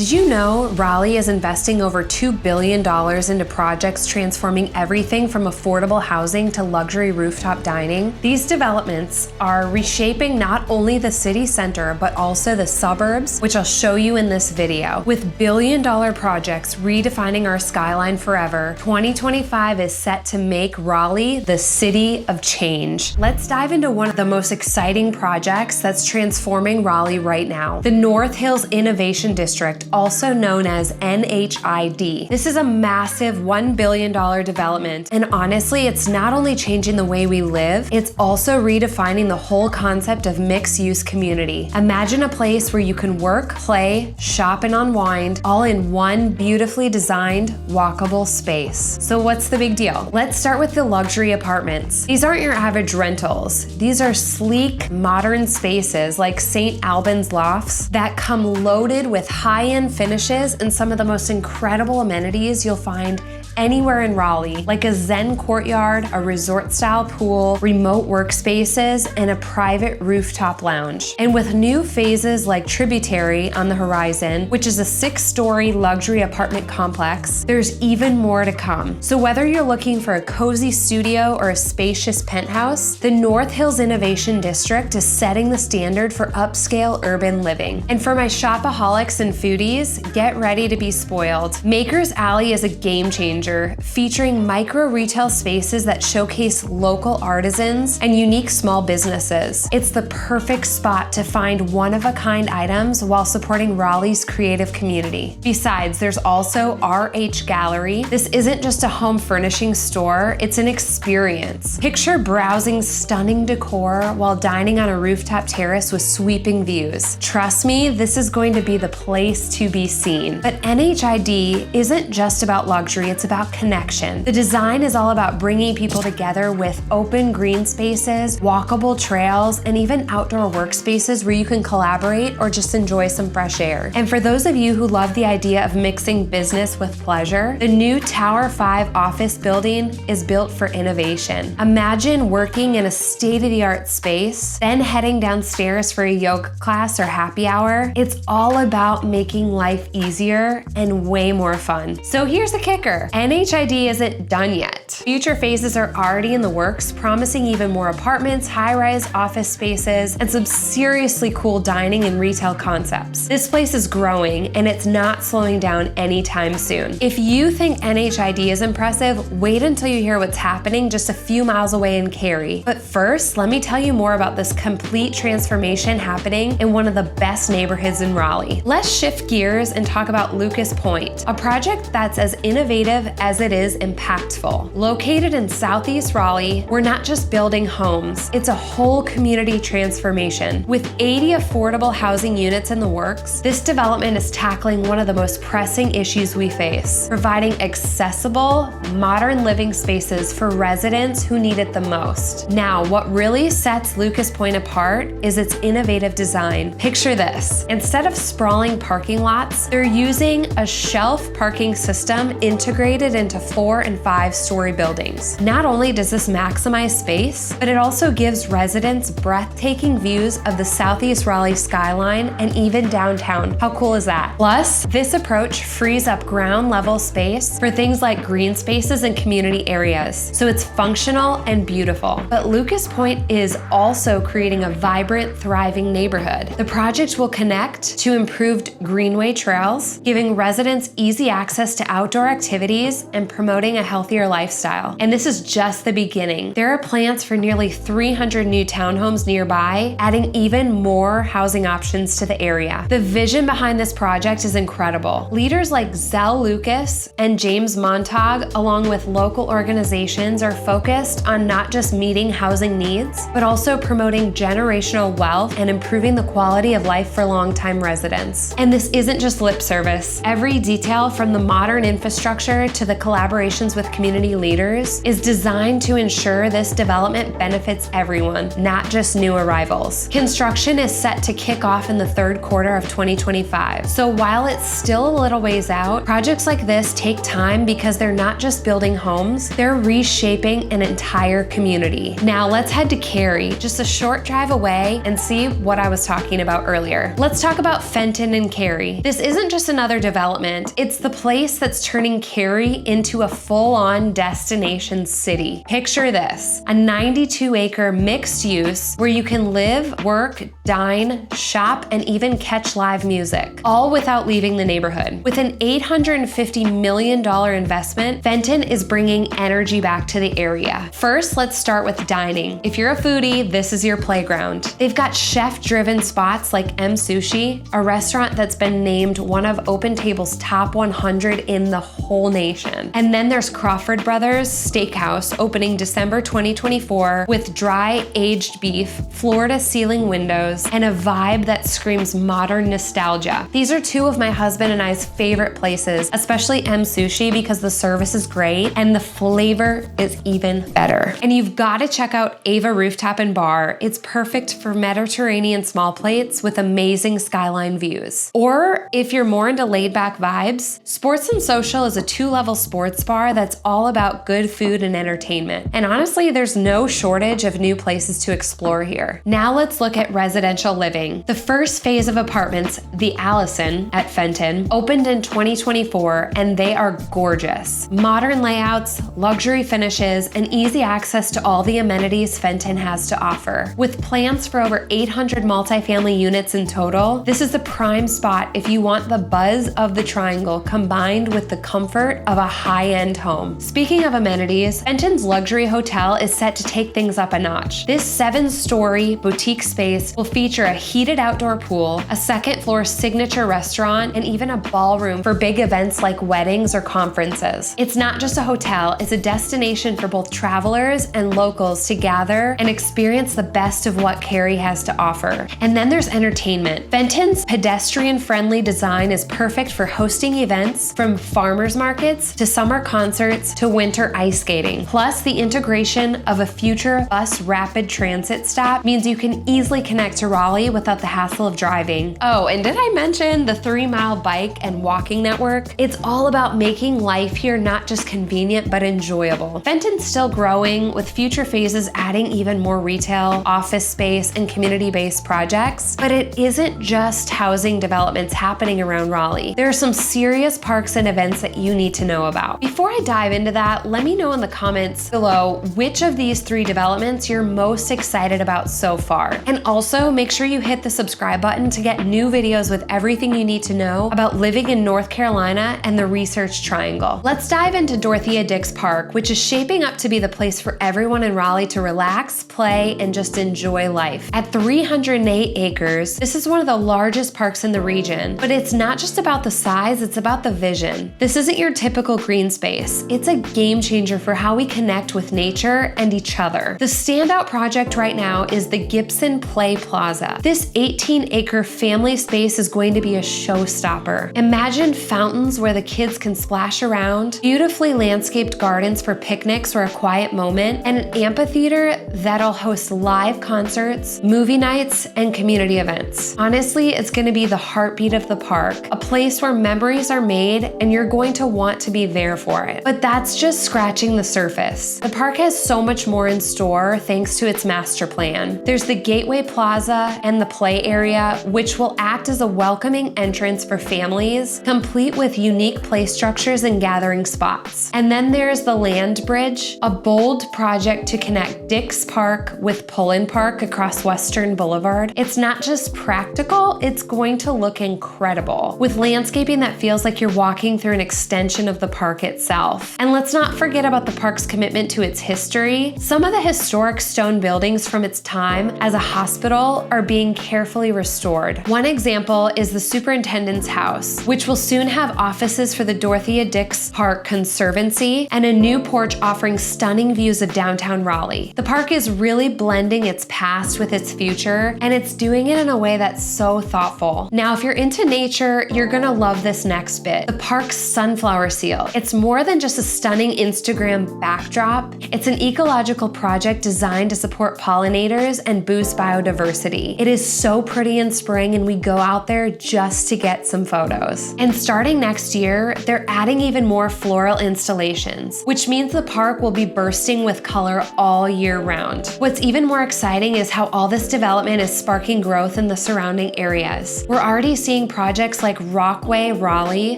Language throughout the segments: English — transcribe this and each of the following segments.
Did you know Raleigh is investing over $2 billion into projects transforming everything from affordable housing to luxury rooftop dining? These developments are reshaping not only the city center, but also the suburbs, which I'll show you in this video. With billion-dollar projects redefining our skyline forever, 2025 is set to make Raleigh the city of change. Let's dive into one of the most exciting projects that's transforming Raleigh right now, the North Hills Innovation District, also known as NHID. This is a massive $1 billion development, and honestly, it's not only changing the way we live, it's also redefining the whole concept of mixed-use community. Imagine a place where you can work, play, shop, and unwind, all in one beautifully designed, walkable space. So what's the big deal? Let's start with the luxury apartments. These aren't your average rentals. These are sleek, modern spaces like St. Albans lofts that come loaded with high-end finishes and some of the most incredible amenities you'll find anywhere in Raleigh, like a zen courtyard, a resort-style pool, remote workspaces, and a private rooftop lounge. And with new phases like Tributary on the horizon, which is a 6-story luxury apartment complex, there's even more to come. So whether you're looking for a cozy studio or a spacious penthouse, the North Hills Innovation District is setting the standard for upscale urban living. And for my shopaholics and foodies, get ready to be spoiled. Maker's Alley is a game changer, featuring micro retail spaces that showcase local artisans and unique small businesses. It's the perfect spot to find one-of-a-kind items while supporting Raleigh's creative community. Besides, there's also RH Gallery. This isn't just a home furnishing store, it's an experience. Picture browsing stunning decor while dining on a rooftop terrace with sweeping views. Trust me, this is going to be the place to be seen. But NHID isn't just about luxury, it's about connection. The design is all about bringing people together with open green spaces, walkable trails, and even outdoor workspaces where you can collaborate or just enjoy some fresh air. And for those of you who love the idea of mixing business with pleasure, the new Tower 5 office building is built for innovation. Imagine working in a state-of-the-art space, then heading downstairs for a yoga class or happy hour. It's all about making life easier and way more fun. So here's the kicker. NHID isn't done yet. Future phases are already in the works, promising even more apartments, high-rise office spaces, and some seriously cool dining and retail concepts. This place is growing, and it's not slowing down anytime soon. If you think NHID is impressive, wait until you hear what's happening just a few miles away in Cary. But first, let me tell you more about this complete transformation happening in one of the best neighborhoods in Raleigh. Let's shift gears and talk about Lucas Point, a project that's as innovative as it is impactful. Located in Southeast Raleigh, we're not just building homes, it's a whole community transformation. With 80 affordable housing units in the works, this development is tackling one of the most pressing issues we face, providing accessible, modern living spaces for residents who need it the most. Now, what really sets Lucas Point apart is its innovative design. Picture this. Instead of sprawling parking lots, they're using a shelf parking system integrated into 4- and 5-story buildings. Not only does this maximize space, but it also gives residents breathtaking views of the Southeast Raleigh skyline and even downtown. How cool is that? Plus, this approach frees up ground level space for things like green spaces and community areas, so it's functional and beautiful. But Lucas Point is also creating a vibrant, thriving neighborhood. The project will connect to improved greenway trails, giving residents easy access to outdoor activities and promoting a healthier lifestyle. And this is just the beginning. There are plans for nearly 300 new townhomes nearby, adding even more housing options to the area. The vision behind this project is incredible. Leaders like Zell Lucas and James Montag, along with local organizations, are focused on not just meeting housing needs, but also promoting generational wealth and improving the quality of life for longtime residents. And this isn't just lip service. Every detail, from the modern infrastructure to the collaborations with community leaders, leaders, is designed to ensure this development benefits everyone, not just new arrivals. Construction is set to kick off in the third quarter of 2025. So while it's still a little ways out, projects like this take time because they're not just building homes, they're reshaping an entire community. Now let's head to Cary, just a short drive away, and see what I was talking about earlier. Let's talk about Fenton and Cary. This isn't just another development, it's the place that's turning Cary into a full-on destination city. Picture this, a 92-acre mixed use where you can live, work, dine, shop, and even catch live music, all without leaving the neighborhood. With an $850 million investment, Fenton is bringing energy back to the area. First, let's start with dining. If you're a foodie, this is your playground. They've got chef-driven spots like M Sushi, a restaurant that's been named one of OpenTable's top 100 in the whole nation. And then there's Crawford Brothers Steakhouse, opening December 2024, with dry aged beef, floor-to-ceiling windows, and a vibe that screams modern nostalgia. These are two of my husband and I's favorite places, especially M Sushi because the service is great and the flavor is even better. And you've got to check out Ava Rooftop and Bar. It's perfect for Mediterranean small plates with amazing skyline views. Or if you're more into laid-back vibes, Sports and Social is a 2-level sports bar that's all about good food and entertainment. And honestly, there's no shortage of new places to explore here. Now let's look at residential living. The first phase of apartments, the Allison at Fenton, opened in 2024, and they are gorgeous. Modern layouts, luxury finishes, and easy access to all the amenities Fenton has to offer. With plans for over 800 multifamily units in total, this is the prime spot if you want the buzz of the triangle combined with the comfort of a high-end home. Speaking of amenities, Fenton's luxury hotel is set to take things up a notch. This 7-story boutique space will feature a heated outdoor pool, a second-floor signature restaurant, and even a ballroom for big events like weddings or conferences. It's not just a hotel, it's a destination for both travelers and locals to gather and experience the best of what Cary has to offer. And then there's entertainment. Fenton's pedestrian-friendly design is perfect for hosting events from farmers markets to summer concerts to winter ice skating. Plus, the integration of a future bus rapid transit stop means you can easily connect to Raleigh without the hassle of driving. Oh, and did I mention the 3-mile bike and walking network? It's all about making life here not just convenient, but enjoyable. Fenton's still growing, with future phases adding even more retail, office space, and community-based projects. But it isn't just housing developments happening around Raleigh. There are some serious parks and events that you need to know about. Before I dive into that, let me know in the comments below which of these 3 developments you're most excited about so far. And also, make sure you hit the subscribe button to get new videos with everything you need to know about living in North Carolina and the Research Triangle. Let's dive into Dorothea Dix Park, which is shaping up to be the place for everyone in Raleigh to relax, play, and just enjoy life. At 308 acres, this is one of the largest parks in the region, but it's not just about the size, it's about the vision. This isn't your typical green space. It's a game changer for how we connect with nature and each other. The standout project right now is the Gibson Play Plaza. This 18-acre family space is going to be a showstopper. Imagine fountains where the kids can splash around, beautifully landscaped gardens for picnics or a quiet moment, and an amphitheater that'll host live concerts, movie nights, and community events. Honestly, it's going to be the heartbeat of the park, a place where memories are made and you're going to want to be there for it. But that's just scratching the surface. The park has so much more in store thanks to its master plan. There's the Gateway Plaza and the play area, which will act as a welcoming entrance for families, complete with unique play structures and gathering spots. And then there's the Land Bridge, a bold project to connect Dix Park with Pullen Park across Western Boulevard. It's not just practical, it's going to look incredible, with landscaping that feels like you're walking through an extension of the park itself. And let's not forget about the park's commitment to its history. Some of the historic stone buildings from its time as a hospital are being carefully restored. One example is the Superintendent's House, which will soon have offices for the Dorothea Dix Park Conservancy and a new porch offering stunning views of downtown Raleigh. The park is really blending its past with its future, and it's doing it in a way that's so thoughtful. Now, if you're into nature, you're gonna love this next bit, the park's sunflower seal. It's more than just a stunning Instagram backdrop. It's an ecological project designed to support pollinators and boost biodiversity. It is so pretty in spring, and we go out there just to get some photos. And starting next year, they're adding even more floral installations, which means the park will be bursting with color all year round. What's even more exciting is how all this development is sparking growth in the surrounding areas. We're already seeing projects like Rockway Raleigh,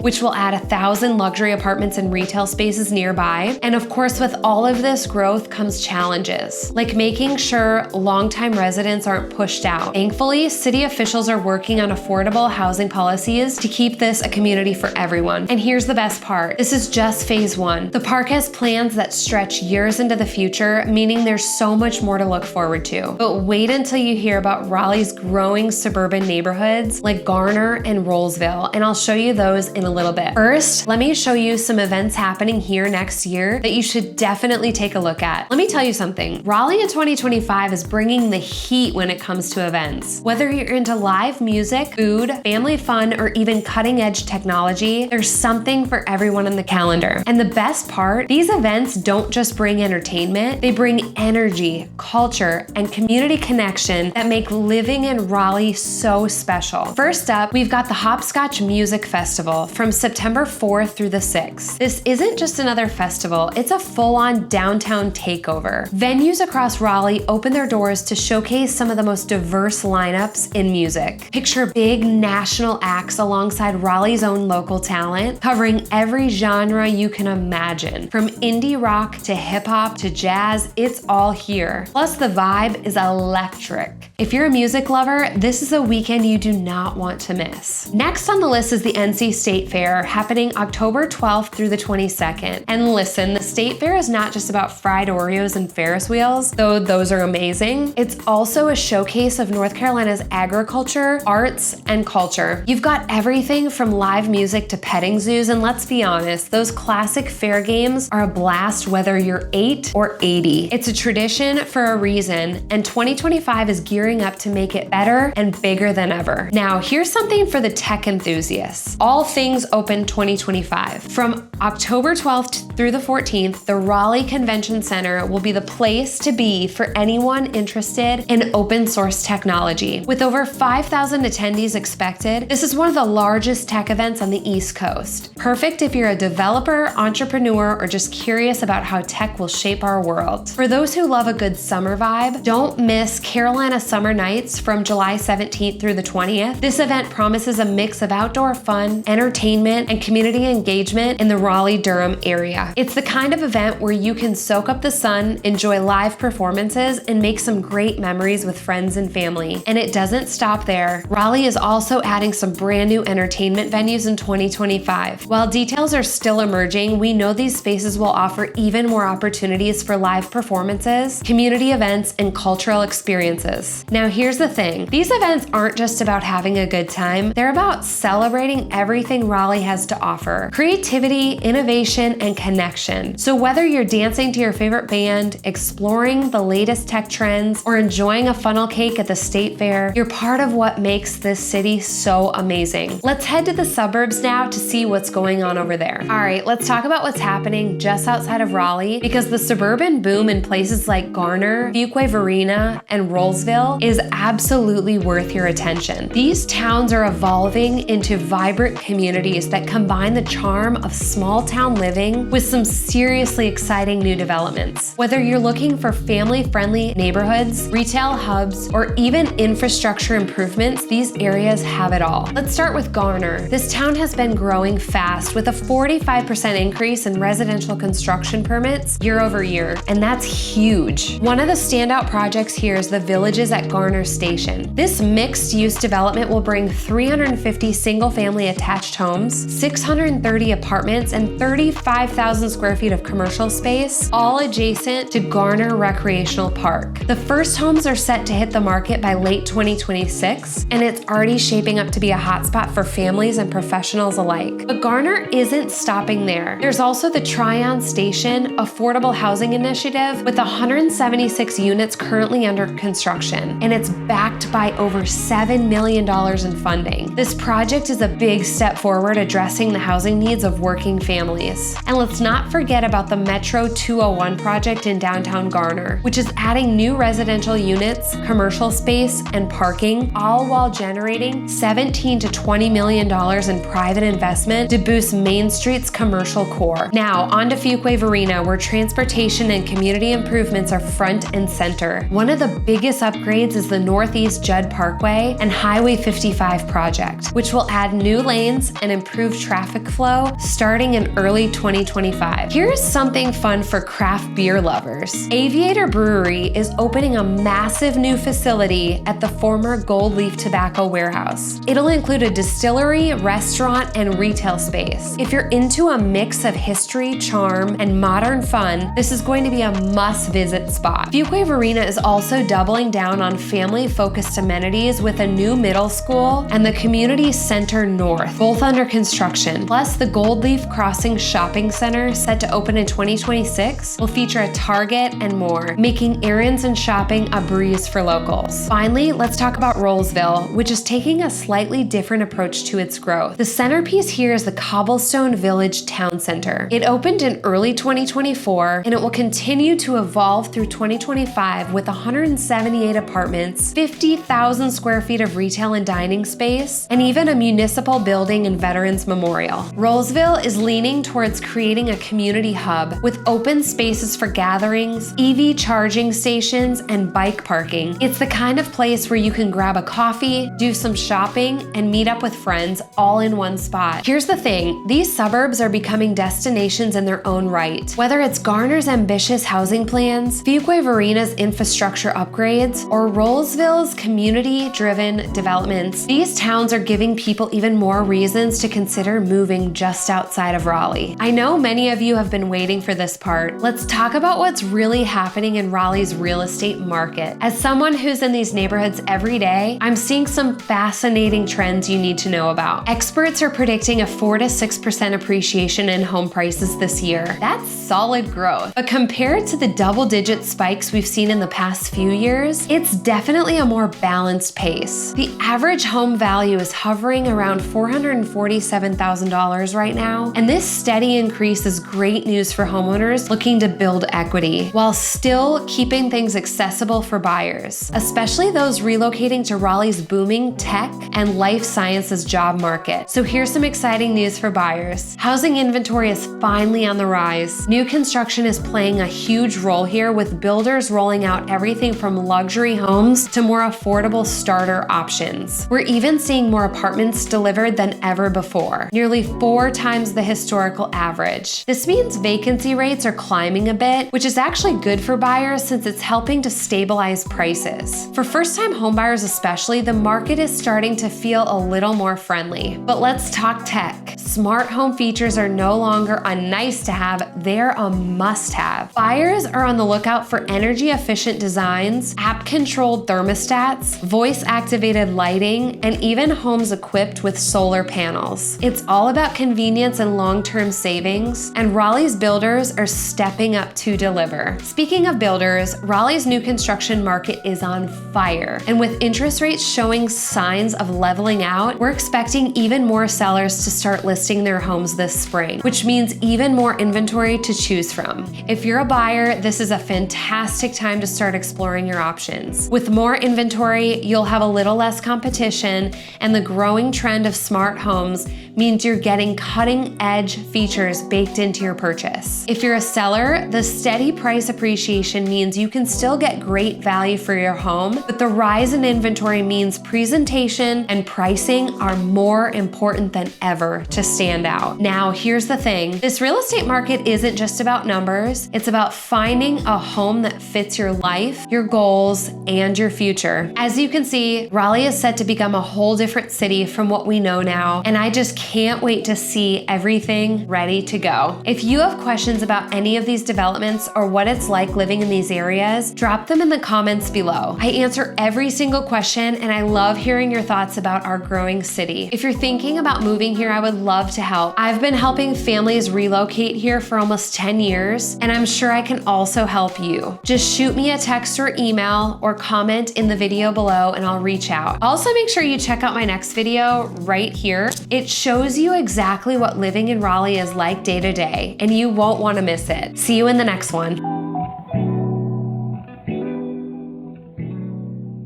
which will add 1,000 luxury apartments and retail spaces nearby. And of course, with all of this growth comes challenges, like making sure longtime residents aren't pushed out. Thankfully, city officials are working on affordable housing policies to keep this a community for everyone. And here's the best part. This is just phase one. The park has plans that stretch years into the future, meaning there's so much more to look forward to. But wait until you hear about Raleigh's growing suburban neighborhoods like Garner and Rolesville, and I'll show you those in a little bit. First, let me show you some events happening here next year that you should definitely take a look at. Let me tell you something. Raleigh in 2025 is bringing the heat when it comes to events. Whether you're into live music, food, family fun, or even cutting-edge technology, there's something for everyone on the calendar. And the best part, these events don't just bring entertainment, they bring energy, culture, and community connection that make living in Raleigh so special. First up, we've got the Hopscotch Music Festival from September 4th through the 6th. This isn't just another festival, it's a full-on downtown takeover. Venues across Raleigh open their doors to showcase some of the most diverse lineups in music. Picture big national acts alongside Raleigh's own local talent, covering every genre you can imagine. From indie rock to hip-hop to jazz, it's all here. Plus, the vibe is electric. If you're a music lover, this is a weekend you do not want to miss. Next on the list is the NC State Fair, happening October 12th through the 22nd. And listen, the State Fair is not just about fried Oreos and Ferris wheels, though those are amazing. It's also a showcase of North Carolina's agriculture, arts, and culture. You've got everything from live music to petting zoos, and let's be honest, those classic fair games are a blast whether you're 8 or 80. It's a tradition for a reason, and 2025 is gearing up to make it better and bigger than ever. Now, here's something for the tech enthusiasts. All things open 2025. From October 12th through the 14th, the Raleigh Convention Center will be the place to be for anyone interested in open source technology. With over 5,000 attendees expected, this is one of the largest tech events on the East Coast. Perfect if you're a developer, entrepreneur, or just curious about how tech will shape our world. For those who love a good summer vibe, don't miss Carolina Summer Nights from July 17th through the 20th. This event promises a mix of outdoor fun, entertainment, and community engagement in the Raleigh-Durham area. It's the kind of event where you can soak up the sun, enjoy live performances, and make some great memories with friends and family. And it doesn't stop there. Raleigh is also adding some brand new entertainment venues in 2025. While details are still emerging, we know these spaces will offer even more opportunities for live performances, community events, and cultural experiences. Now here's the thing, these events aren't just about having a good time, they're about celebrating everything Raleigh has to offer. Creativity, innovation, and connection. So whether you're dancing to your favorite band, exploring the latest tech trends, or enjoying a funnel cake at the State Fair, you're part of what makes this city so amazing. Let's head to the suburbs now to see what's going on over there. All right, let's talk about what's happening just outside of Raleigh, because the suburban boom in places like Garner, Fuquay Varina, and Rolesville is absolutely worth your attention. These towns are evolving into vibrant communities that combine the charm of small town living with some seriously exciting new developments. Whether you're looking for family-friendly neighborhoods, retail hubs, or even infrastructure improvements, these areas have it all. Let's start with Garner. This town has been growing fast with a 45% increase in residential construction permits year over year, and that's huge. One of the standout projects here is the Villages at Garner Station. This mixed-use development will bring 350 single-family attached homes, 630 apartments, and 35,000 square feet of commercial space, all adjacent to Garner Recreational Park. The first homes are set to hit the market by late 2026, and it's already shaping up to be a hotspot for families and professionals alike. But Garner isn't stopping there. There's also the Tryon Station Affordable Housing Initiative with 176 units currently under construction, and it's backed by over $7 million in funding. This project is a big step forward addressing the housing needs of working families. And let's not not forget about the Metro 201 project in downtown Garner, which is adding new residential units, commercial space, and parking, all while generating $17 to $20 million in private investment to boost Main Street's commercial core. Now, on to Fuquay Varina, where transportation and community improvements are front and center. One of the biggest upgrades is the Northeast Judd Parkway and Highway 55 project, which will add new lanes and improve traffic flow starting in early 2025. Here's something fun for craft beer lovers. Aviator Brewery is opening a massive new facility at the former Gold Leaf Tobacco warehouse. It'll include a distillery, restaurant, and retail space. If you're into a mix of history, charm, and modern fun, this is going to be a must-visit spot. Fuquay Varina is also doubling down on family-focused amenities with a new middle school and the Community Center North, both under construction. Plus, the Gold Leaf Crossing Shopping Center, set to open in 2026, will feature a Target and more, making errands and shopping a breeze for locals. Finally, let's talk about Rolesville, which is taking a slightly different approach to its growth. The centerpiece here is the Cobblestone Village Town Center. It opened in early 2024, and it will continue to evolve through 2025 with 178 apartments, 50,000 square feet of retail and dining space, and even a municipal building and veterans memorial. Rolesville is leaning towards creating a community hub with open spaces for gatherings, EV charging stations, and bike parking. It's the kind of place where you can grab a coffee, do some shopping, and meet up with friends all in one spot. Here's the thing, these suburbs are becoming destinations in their own right. Whether it's Garner's ambitious housing plans, Fuquay Varina's infrastructure upgrades, or Rolesville's community-driven developments, these towns are giving people even more reasons to consider moving just outside of Raleigh. I know many of you have been waiting for this part. Let's talk about what's really happening in Raleigh's real estate market. As someone who's in these neighborhoods every day, I'm seeing some fascinating trends you need to know about. Experts are predicting a 4 to 6% appreciation in home prices this year. That's solid growth. But compared to the double-digit spikes we've seen in the past few years, it's definitely a more balanced pace. The average home value is hovering around $447,000 right now, and this steady increase is great news for homeowners looking to build equity, while still keeping things accessible for buyers, especially those relocating to Raleigh's booming tech and life sciences job market. So here's some exciting news for buyers. Housing inventory is finally on the rise. New construction is playing a huge role here, with builders rolling out everything from luxury homes to more affordable starter options. We're even seeing more apartments delivered than ever before, nearly 4 times the historical average. This means vacancy rates are climbing a bit, which is actually good for buyers since it's helping to stabilize prices. For first-time homebuyers especially, the market is starting to feel a little more friendly. But let's talk tech. Smart home features are no longer a nice-to-have, they're a must-have. Buyers are on the lookout for energy-efficient designs, app-controlled thermostats, voice-activated lighting, and even homes equipped with solar panels. It's all about convenience and long-term savings, and Raleigh's builders are stepping up to deliver. Speaking of builders, Raleigh's new construction market is on fire, and with interest rates showing signs of leveling out, we're expecting even more sellers to start listing their homes this spring, which means even more inventory to choose from. If you're a buyer, this is a fantastic time to start exploring your options. With more inventory, you'll have a little less competition, and the growing trend of smart homes means you're getting cutting-edge features baked into your purchase. If you're a seller, the steady price appreciation means you can still get great value for your home, but the rise in inventory means presentation and pricing are more important than ever to stand out. Now, here's the thing. This real estate market isn't just about numbers. It's about finding a home that fits your life, your goals, and your future. As you can see, Raleigh is set to become a whole different city from what we know now, and I just can't wait to see everything ready to go. If you have questions about any of these developments or what it's like living in these areas, drop them in the comments below. I answer every single question, and I love hearing your thoughts about our growing city. If you're thinking about moving here, I would love to help. I've been helping families relocate here for almost 10 years, and I'm sure I can also help you. Just shoot me a text or email or comment in the video below and I'll reach out. Also, make sure you check out my next video right here. It shows you exactly what living in Raleigh is like day to day. day, and you won't want to miss it. See you in the next one.